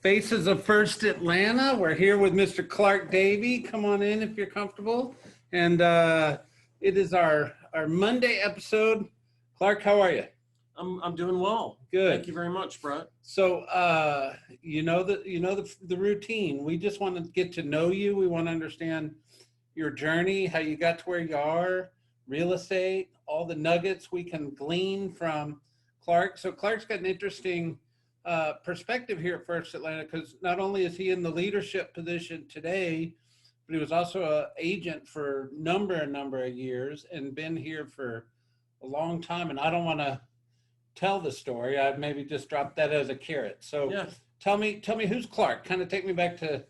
Faces of First Atlanta. We're here with Mr. Clarke Davie. Come on in if you're comfortable. And it is our Monday episode. Clarke, how are you? I'm doing well. Good. Thank you very much, Brett. So the routine. We just want to get to know you. We want to understand your journey, how you got to where you are, real estate, all the nuggets we can glean from Clarke. So Clarke's got an interesting perspective here at First Atlanta, because not only is he in the leadership position today, but he was also an agent for a number of years and been here for a long time. And I don't want to tell the story. I've maybe just dropped that as a carrot. So yeah. Tell me who's Clarke? Kind of take me back to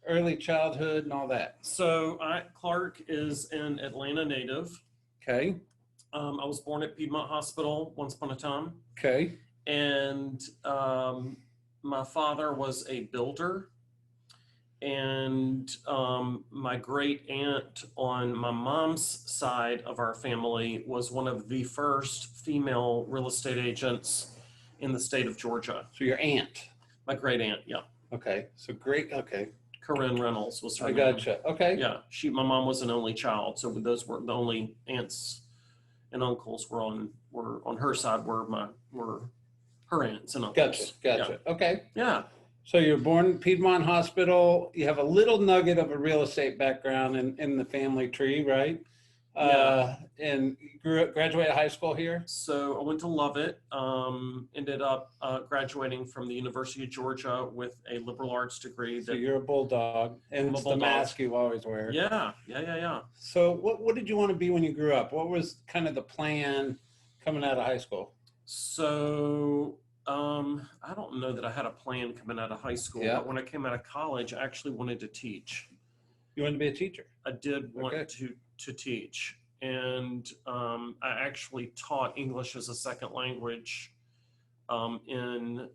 early childhood and all that. So Clarke is an Atlanta native. Okay. I was born at Piedmont Hospital once upon a time. Okay. And my father was a builder, and my great aunt on my mom's side of our family was one of the first female real estate agents in the state of Georgia. So your aunt? My great aunt, yeah. Okay, so great, okay. Corinne Reynolds was her name. I gotcha, okay. Yeah, my mom was an only child, so those were the only aunts and uncles were on her side were her aunts and uncles. Gotcha. Yeah. Okay. Yeah. So you're born in Piedmont Hospital. You have a little nugget of a real estate background in the family tree, right? Yeah. And you graduated high school here? So I went to Lovett, ended up graduating from the University of Georgia with a liberal arts degree. So you're a bulldog, and it's the mask you always wear. Yeah. So what did you want to be when you grew up? What was kind of the plan coming out of high school? So I don't know that I had a plan coming out of high school, but when I came out of college, I actually wanted to teach. You wanted to be a teacher? I did want to teach. And I actually taught English as a second language in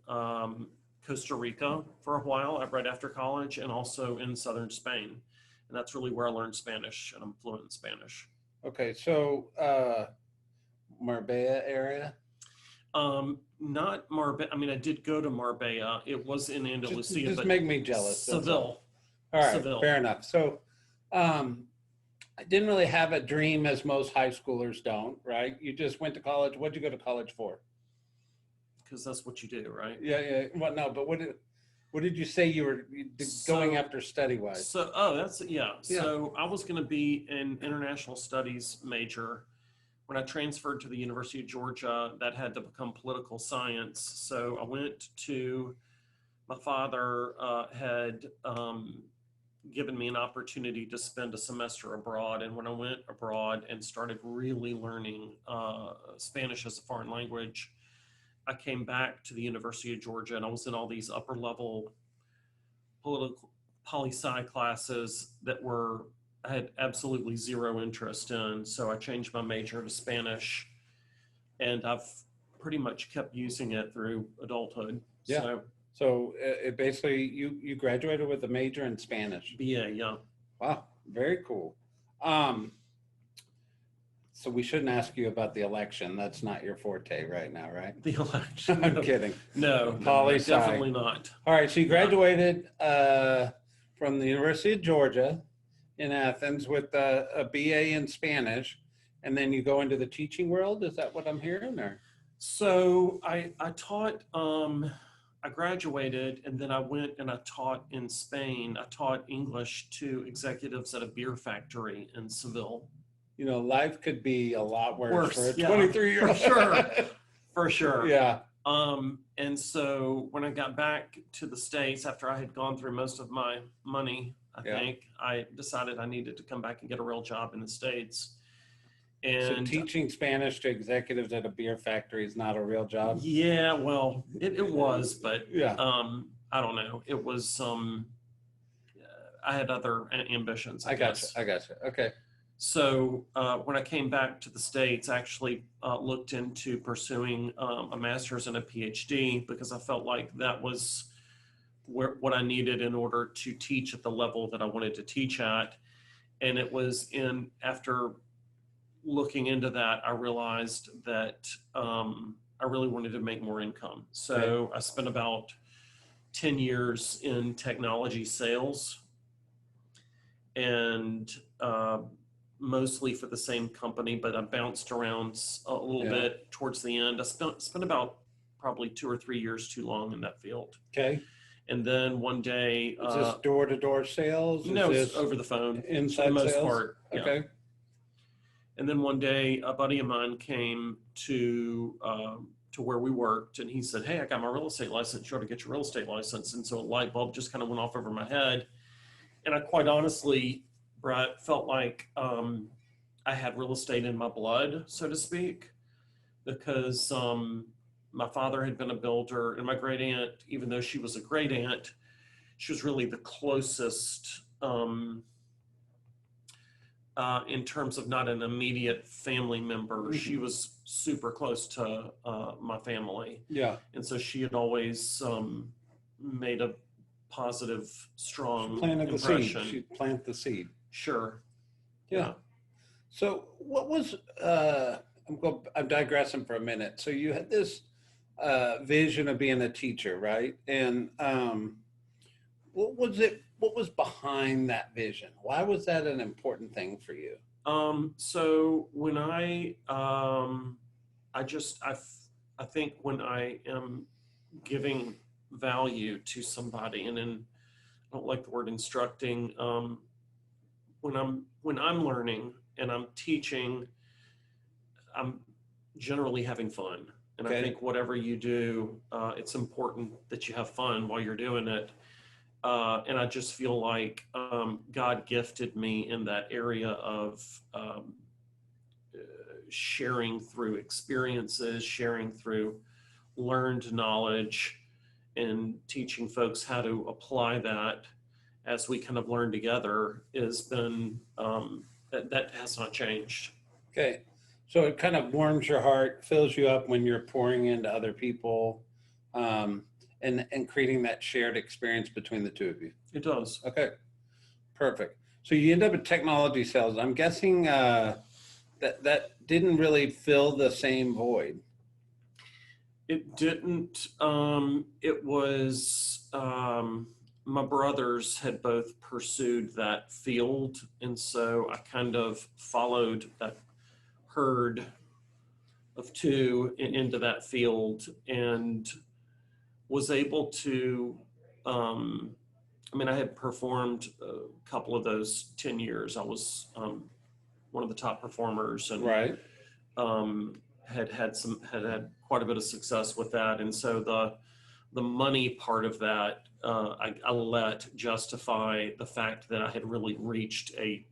Costa Rica for a while, right after college, and also in southern Spain. And that's really where I learned Spanish, and I'm fluent in Spanish. Okay, so Marbella area? Not Marbella. I mean, I did go to Marbella. It was in Andalusia. Just make me jealous. Seville. All right, Seville. Fair enough. So I didn't really have a dream, as most high schoolers don't, right? You just went to college. What'd you go to college for? Because that's what you do, right? Yeah. Well, no, but what did you say you were going after study-wise? So, So I was going to be an international studies major. When I transferred to the University of Georgia, that had to become political science. So I went to, my father had given me an opportunity to spend a semester abroad. And when I went abroad and started really learning Spanish as a foreign language, I came back to the University of Georgia, and I was in all these upper level political poli-sci classes that I had absolutely zero interest in. So I changed my major to Spanish, and I've pretty much kept using it through adulthood. Yeah. So it basically, you graduated with a major in Spanish. BA, yeah. Wow, very cool. So we shouldn't ask you about the election. That's not your forte right now, right? The election. I'm kidding. No, definitely not. All right, so you graduated from the University of Georgia in Athens with a BA in Spanish, and then you go into the teaching world. Is that what I'm hearing? Or? So I taught, I graduated, and then I went and I taught in Spain. I taught English to executives at a beer factory in Seville. You know, life could be a lot worse for a 23-year-old. For sure. Yeah. And so when I got back to the States, after I had gone through most of my money, I think, I decided I needed to come back and get a real job in the States. And so teaching Spanish to executives at a beer factory is not a real job? Yeah, well, it was, but I don't know. It was, I had other ambitions, I guess. I gotcha. Okay. So when I came back to the States, I actually looked into pursuing a master's and a PhD, because I felt like that was what I needed in order to teach at the level that I wanted to teach at. And it was after looking into that, I realized that I really wanted to make more income. So I spent about 10 years in technology sales, and mostly for the same company, but I bounced around a little bit towards the end. I spent about probably 2 or 3 years too long in that field. Okay. And then one day, Is this door-to-door sales? no, Is it's this over the phone inside for the most sales? part. Yeah. Okay. And then one day, a buddy of mine came to where we worked, and he said, "Hey, I got my real estate license. You ought to get your real estate license." And so a light bulb just kind of went off over my head. And I quite honestly, Brett, felt like I had real estate in my blood, so to speak, because my father had been a builder, and my great aunt, even though she was a great aunt, she was really the closest in terms of not an immediate family member. She was super close to my family. Yeah. And so she had always made a positive, strong Planted impression. the seed. She planted the seed. Sure. Yeah. So what was, I'm digressing for a minute. So you had this vision of being a teacher, right? And what was behind that vision? Why was that an important thing for you? So when I think when I am giving value to somebody, and then I don't like the word instructing, when I'm learning and I'm teaching, I'm generally having fun. And I think whatever you do, it's important that you have fun while you're doing it. And I just feel like God gifted me in that area of sharing through experiences, sharing through learned knowledge, and teaching folks how to apply that as we kind of learn together has been, that has not changed. Okay. So it kind of warms your heart, fills you up when you're pouring into other people, and creating that shared experience between the two of you. It does. Okay. Perfect. So you end up in technology sales. I'm guessing that didn't really fill the same void. It didn't. It was, my brothers had both pursued that field. And so I kind of followed that herd of two into that field, and was able to, I had performed a couple of those 10 years. I was one of the top performers, and right. Had had quite a bit of success with that. And so the money part of that, I let justify the fact that I had really reached a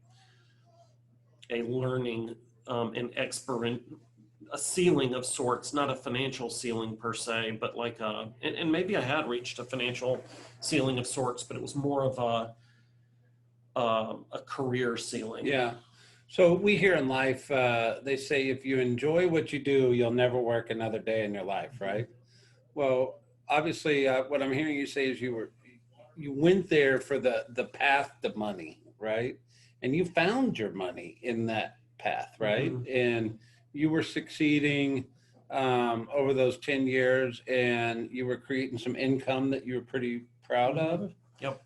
learning and a ceiling of sorts, not a financial ceiling per se, but like and maybe I had reached a financial ceiling of sorts, but it was more of a career ceiling. Yeah. So we hear in life, they say, if you enjoy what you do, you'll never work another day in your life, right? Well, obviously, what I'm hearing you say is you went there for the path to money, right? And you found your money in that path, right? Mm-hmm. And you were succeeding over those 10 years, and you were creating some income that you were pretty proud of. Yep.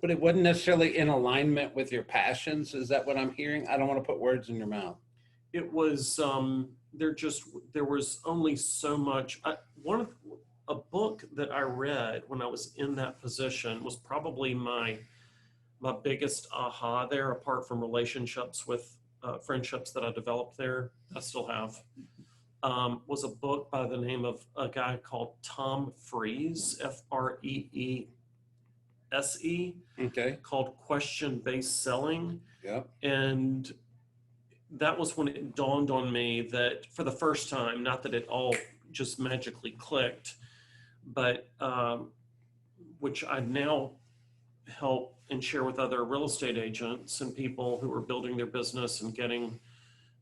But it wasn't necessarily in alignment with your passions. Is that what I'm hearing? I don't want to put words in your mouth. It was, there was only so much. A book that I read when I was in that position was probably my biggest aha there, apart from relationships with friendships that I developed there, I still have, was a book by the name of a guy called Tom Freese, Freese, okay, called Question-Based Selling. Yeah. And that was when it dawned on me that for the first time, not that it all just magically clicked, but which I now help and share with other real estate agents and people who are building their business and getting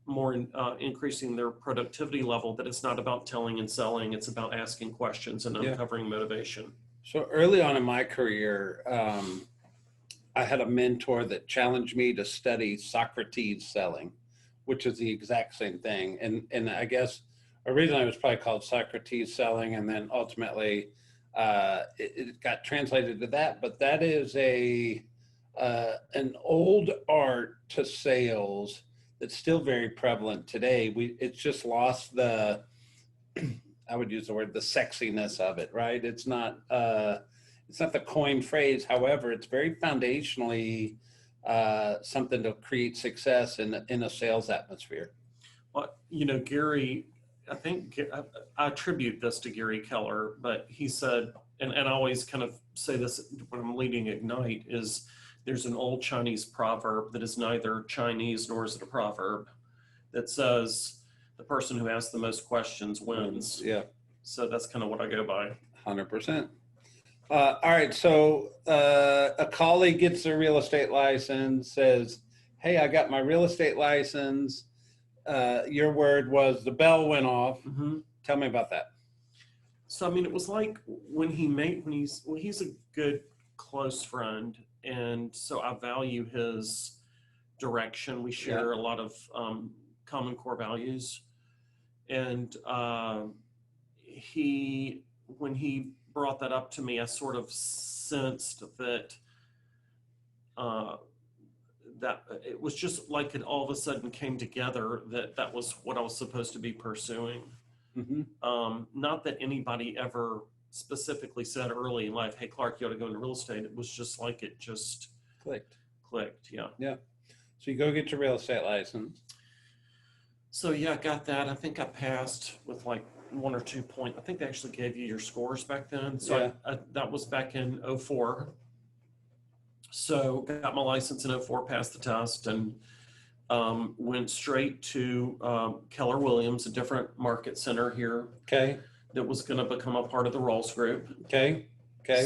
more, increasing their productivity level, that it's not about telling and selling, it's about asking questions and uncovering motivation. So early on in my career, I had a mentor that challenged me to study Socrates selling, which is the exact same thing. And I guess originally it was probably called Socrates selling, and then ultimately it got translated to that, but that is an old art to sales that's still very prevalent today. It's just lost the, I would use the word, the sexiness of it, right? It's not the coined phrase. However, it's very foundationally something to create success in a sales atmosphere. Well, Gary, I think I attribute this to Gary Keller, but he said, and I always kind of say this when I'm leading Ignite, is there's an old Chinese proverb that is neither Chinese nor is it a proverb, that says the person who asks the most questions wins. Yeah. So that's kind of what I go by. 100%. All right. So a colleague gets their real estate license, says, hey, I got my real estate license. Your word was the bell went off. Mm-hmm. Tell me about that. So, I mean, it was like when he's a good close friend. And so I value his direction. We share a lot of common core values. And when he brought that up to me, I sort of sensed that that it was just like it all of a sudden came together that was what I was supposed to be pursuing. Mm-hmm. Not that anybody ever specifically said early in life, hey, Clarke, you ought to go into real estate. It was just like it just clicked. Yeah. Yeah. So you go get your real estate license. So yeah, I got that. I think I passed with like 1 or 2 points. I think they actually gave you your scores back then. So that was back in 2004. So got my license in 2004, passed the test, and went straight to Keller Williams, a different market center here. Okay. That was going to become a part of the Rawls Group. Okay.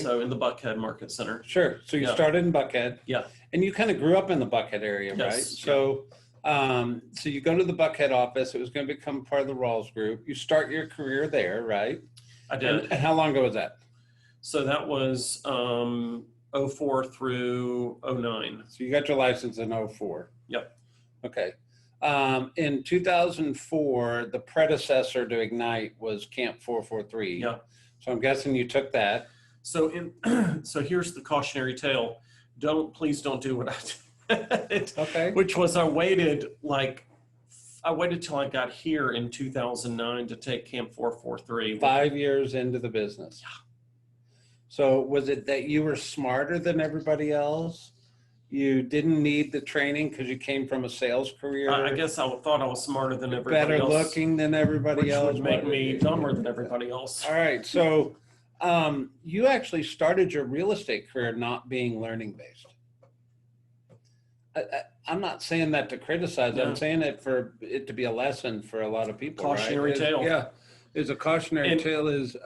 So in the Buckhead Market Center. Sure. So you started in Buckhead. Yeah. And you kind of grew up in the Buckhead area, Yes. right? So, so you go to the Buckhead office. It was going to become part of the Rawls Group. You start your career there, right? I did. And how long ago was that? So that was 2004 through 2009. So you got your license in 2004. Yep. Okay. In 2004, the predecessor to Ignite was Camp 443. Yeah. So I'm guessing you took that. So so here's the cautionary tale. Please don't do what I did. Okay. Which was I waited till I got here in 2009 to take Camp 443. 5 years into the business. Yeah. So was it that you were smarter than everybody else? You didn't need the training because you came from a sales career? I guess I thought I was smarter than everybody else. Better looking than everybody else? Which would make me dumber than everybody else. All right. So you actually started your real estate career not being learning-based. I'm not saying that to criticize. No. I'm saying it for it to be a lesson for a lot of people. Cautionary right? tale. Yeah. There's a cautionary tale is...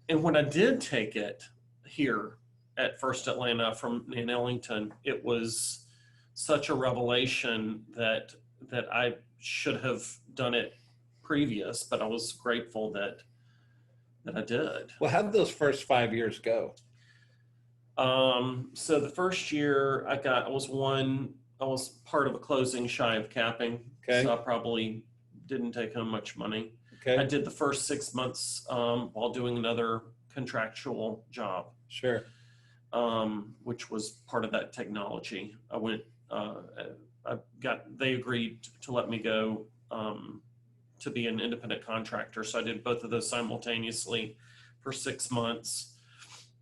And when I did take it here at First Atlanta in Ellington, it was such a revelation that I should have done it previous, but I was grateful that I did. Well, how did those first 5 years go? So the first year I was part of a closing shy of capping. Okay. So I probably didn't take home much money. Okay. I did the first 6 months while doing another contractual job. Sure. Which was part of that technology. I went, they agreed to let me go to be an independent contractor. So I did both of those simultaneously for 6 months.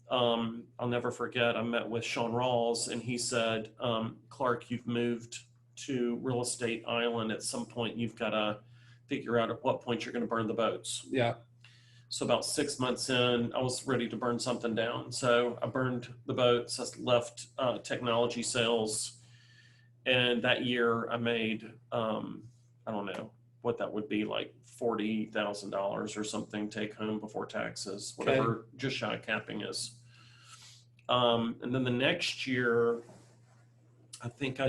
I'll never forget, I met with Sean Rawls and he said, Clarke, you've moved to Real Estate Island. At some point, you've got to figure out at what point you're going to burn the boats. Yeah. So about 6 months in, I was ready to burn something down. So I burned the boats, I left technology sales. And that year I made, I don't know what that would be, like $40,000 or something take home before taxes, whatever just shy of capping is. And then the next year, I think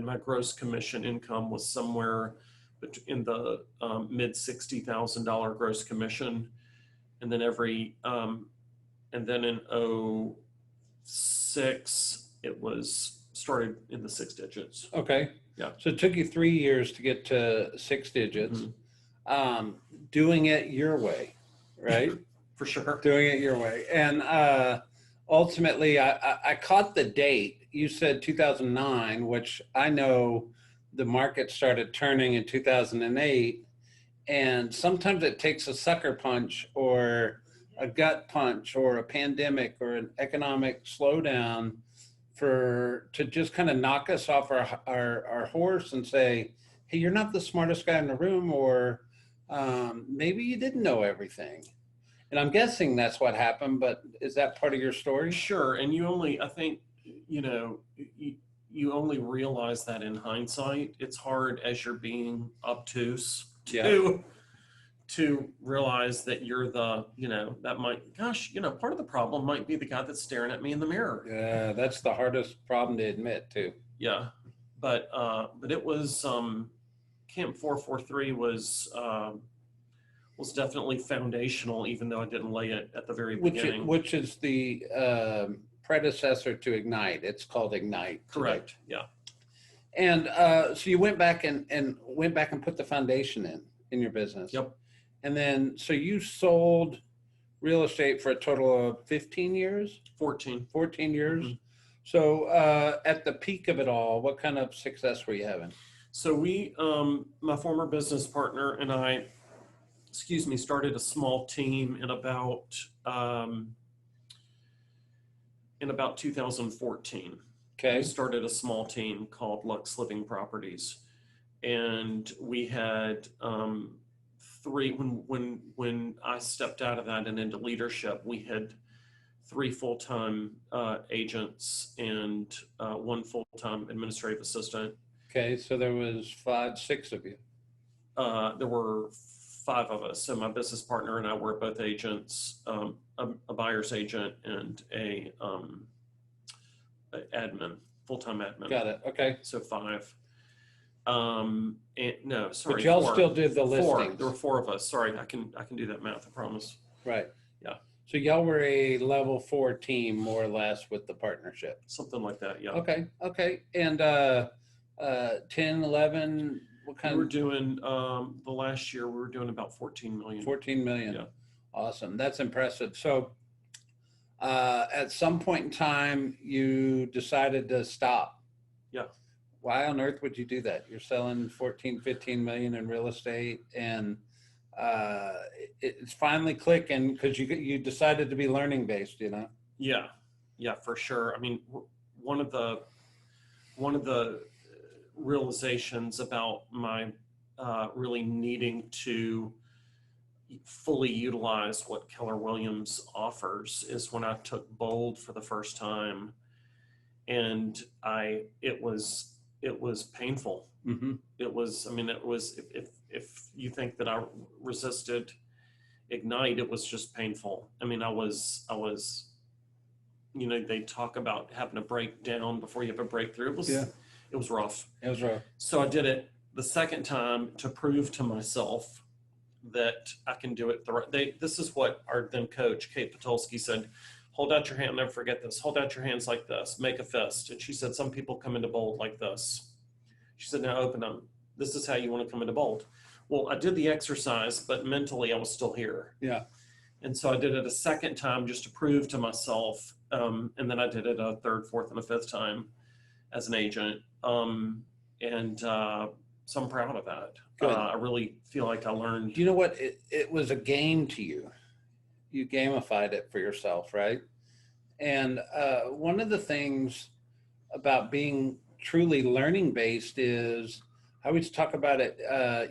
my gross commission income was somewhere in the mid $60,000 gross commission. And then and then in 2006, it was started in the 6 digits. Okay. Yeah. So it took you 3 years to get to 6 digits, doing it your way, right? For sure. Doing it your way. And ultimately, I caught the date. You said 2009, which I know the market started turning in 2008. And sometimes it takes a sucker punch or a gut punch or a pandemic or an economic slowdown to just kind of knock us off our horse and say, hey, you're not the smartest guy in the room, or maybe you didn't know everything. And I'm guessing that's what happened, but is that part of your story? Sure. And I think, you only realize that in hindsight. It's hard as you're being obtuse to realize that you're part of the problem might be the guy that's staring at me in the mirror. Yeah, that's the hardest problem to admit too. Yeah. But it was, Camp 443 was definitely foundational, even though I didn't lay it at the very beginning. Which is the predecessor to Ignite. It's called Ignite. Correct. Yeah. And so you went back and put the foundation in your business. Yep. And then, so you sold real estate for a total of 15 years? 14 years. Mm-hmm. So at the peak of it all, what kind of success were you having? So my former business partner and I, started a small team in about 2014. Okay. We started a small team called Lux Living Properties, and we had three. When I stepped out of that and into leadership, we had 3 full-time agents and 1 full-time administrative assistant. Okay, so there was 6 of you. There were 5 of us. So my business partner and I were both agents, a buyer's agent and a admin, full-time admin. Got it. Okay. So 5. And no, sorry. But y'all 4. still did the 4. listings. There were 4 of us. Sorry, I can do that math. I promise. Right. Yeah. So y'all were a level 4 team, more or less, with the partnership. Something like that. Yeah. Okay. And 10, 11, what kind? We were doing the last year. We were doing about 14 million. 14 million. Yeah. Awesome. That's impressive. So at some point in time, you decided to stop. Yeah. Why on earth would you do that? You're selling 14, 15 million in real estate, and it's finally clicking because you decided to be learning based, Yeah, for sure. I mean, one of the realizations about my really needing to fully utilize what Keller Williams offers is when I took Bold for the first time, and it was painful. Mm-hmm. It was if you think that I resisted Ignite, it was just painful. I mean, I was they talk about having a breakdown before you have a breakthrough. It was rough. It was rough. So I did it the second time to prove to myself that I can do it this is what our then coach, Kate Patulski, said: hold out your hand, never forget this. Hold out your hands like this, make a fist. And she said, some people come into Bold like this. She said, now open them. This is how you want to come into Bold. Well, I did the exercise, but mentally I was still here. Yeah. And so I did it a second time just to prove to myself. And then I did it a 3rd, 4th, and a 5th time as an agent. So I'm proud of that. I really feel like I learned. Do you know what? It was a game to you. You gamified it for yourself, right? And one of the things about being truly learning based is, I always talk about it,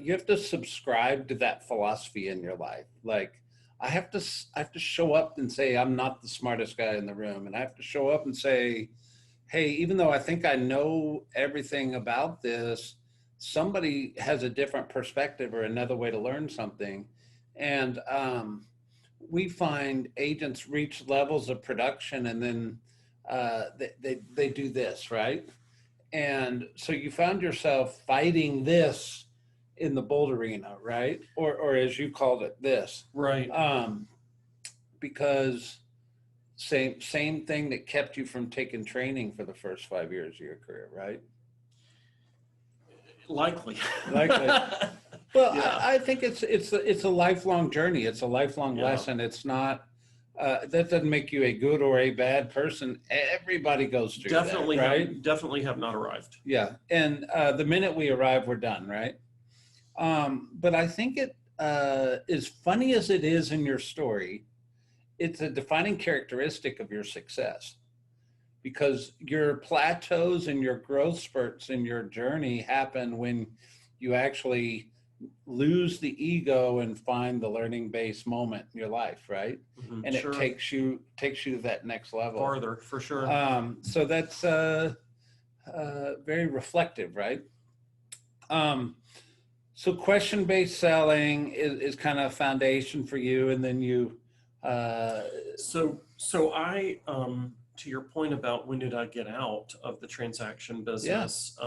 you have to subscribe to that philosophy in your life. Like, I have to show up and say, I'm not the smartest guy in the room. And I have to show up and say, hey, even though I think I know everything about this, somebody has a different perspective or another way to learn something. And we find agents reach levels of production, and then they do this, right? And so you found yourself fighting this in the Bold arena, right? Or as you called it, this. Right. Because same thing that kept you from taking training for the first 5 years of your career, right? Likely. Well, Yeah. I think it's a lifelong journey. It's a lifelong Yeah. lesson. It's not that doesn't make you a good or a bad person. Everybody goes through that, right? Definitely have not arrived. Yeah. And the minute we arrive, we're done, right? But I think it as funny as it is in your story, it's a defining characteristic of your success because your plateaus and your growth spurts in your journey happen when you actually lose the ego and find the learning based moment in your life, right? And Sure. it takes you to that next level Farther, for sure. So that's very reflective, right? So question based selling is kind of a foundation for you, and then you So I to your point about when did I get out of the transaction business,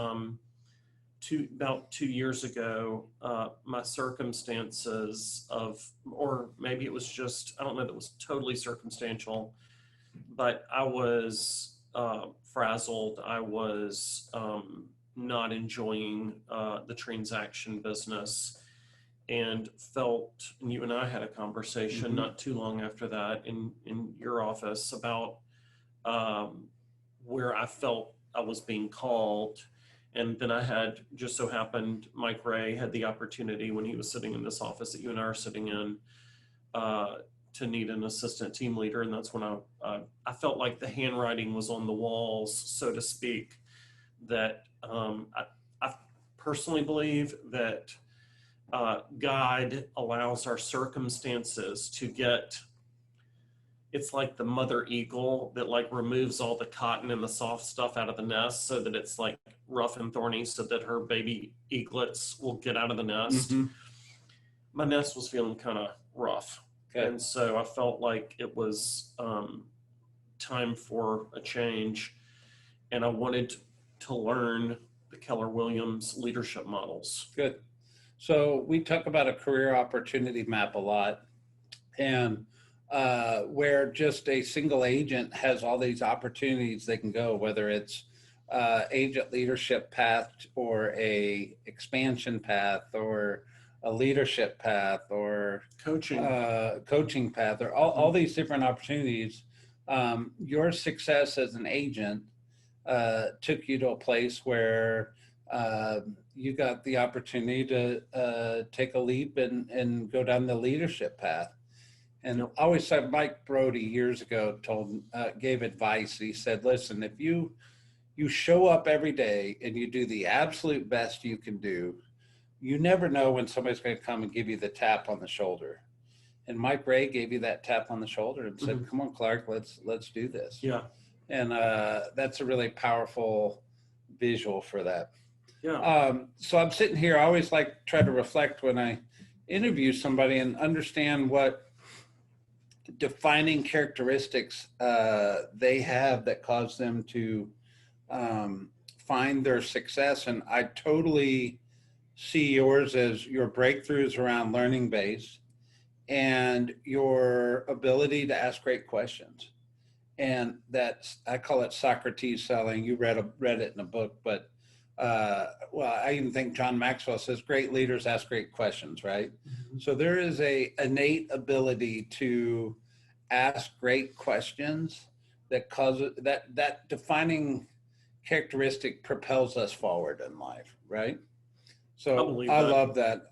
about 2 years ago, my circumstances or maybe it was just, I don't know that it was totally circumstantial, but I was frazzled. I was not enjoying the transaction business, and felt, and you and I had a conversation not too long after that in your office about where I felt I was being called. And then I had, just so happened, Mike Ray had the opportunity when he was sitting in this office that you and I are sitting in to need an assistant team leader. And that's when I felt like the handwriting was on the walls, so to speak, that I personally believe that God allows our circumstances to get, it's like the mother eagle that like removes all the cotton and the soft stuff out of the nest so that it's like rough and thorny so that her baby eaglets will get out of the nest. My nest was feeling kind of rough. Okay. And so I felt like it was time for a change. And I wanted to learn the Keller Williams leadership models. Good. So we talk about a career opportunity map a lot, and where just a single agent has all these opportunities they can go, whether it's agent leadership path or a expansion path or a leadership path or coaching path, or all these different opportunities. Your success as an agent took you to a place where you got the opportunity to take a leap and go down the leadership path. And I always said, Mike Brody years ago gave advice. He said, listen, if you show up every day and you do the absolute best you can do, you never know when somebody's going to come and give you the tap on the shoulder. And Mike Ray gave you that tap on the shoulder and said, come on, Clarke, let's do this. Yeah. And that's a really powerful visual for that. Yeah. So I'm sitting here, I always like try to reflect when I interview somebody and understand what defining characteristics they have that cause them to find their success. And I totally see yours as your breakthroughs around learning base and your ability to ask great questions. And that's, I call it Socrates selling. You read it in a book, but well, I even think John Maxwell says great leaders ask great questions, right? So there is a innate ability to ask great questions that causes that defining characteristic propels us forward in life, right? So I love that.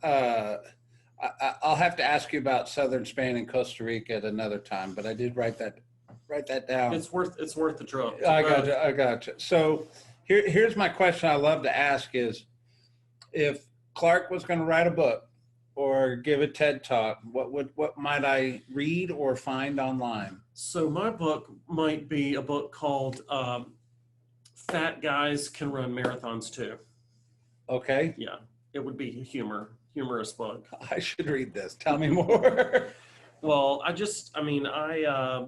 I'll have to ask you about Southern Spain and Costa Rica at another time, but I did write that down. It's worth the trip. I got you. So here's my question I love to ask is, if Clarke was going to write a book or give a TED Talk, what might I read or find online? So my book might be a book called Fat Guys Can Run Marathons Too. Okay. Yeah, it would be a humorous book. I should read this. Tell me more. Well, I guess when I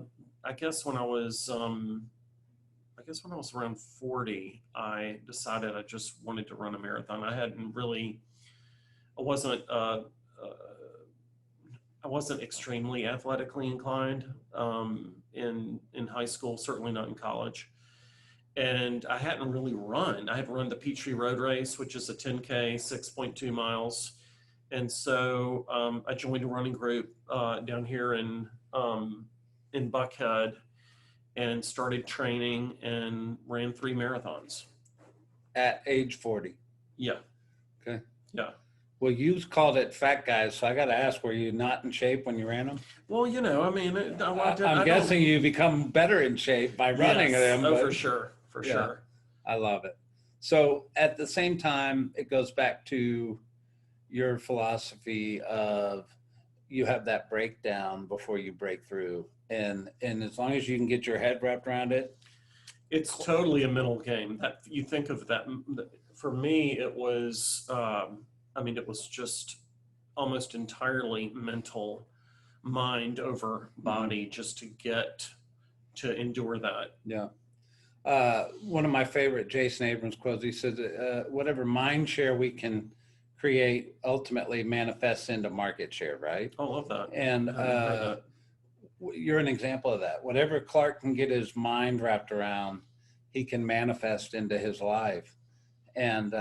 was around 40, I decided I just wanted to run a marathon. I wasn't extremely athletically inclined in high school, certainly not in college. And I hadn't really run. I had run the Peachtree Road Race, which is a 10K, 6.2 miles. And so I joined a running group down here in Buckhead and started training and ran 3 marathons. At age 40. Yeah. Okay. Yeah. Well, you called it fat guys, so I got to ask, were you not in shape when you ran them? Well, I mean, I'm guessing you become better in shape by running them. Oh, but for sure. For sure. I love it. So at the same time, it goes back to your philosophy of you have that breakdown before you break through. And as long as you can get your head wrapped around it. It's totally a mental game. That you think of that. For me, it was, it was just almost entirely mental, mind over body, just to endure that. Yeah. One of my favorite Jason Abrams quotes, he says, whatever mind share we can create ultimately manifests into market share, right? I love that. And you're an example of that. Whatever Clarke can get his mind wrapped around, he can manifest into his life. And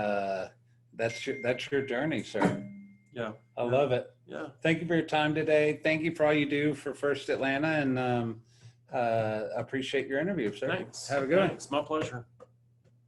that's your journey, sir. Yeah. I love it. Yeah. Thank you for your time today. Thank you for all you do for First Atlanta, and appreciate your interview, sir. Thanks. Have a good one. Thanks. My pleasure.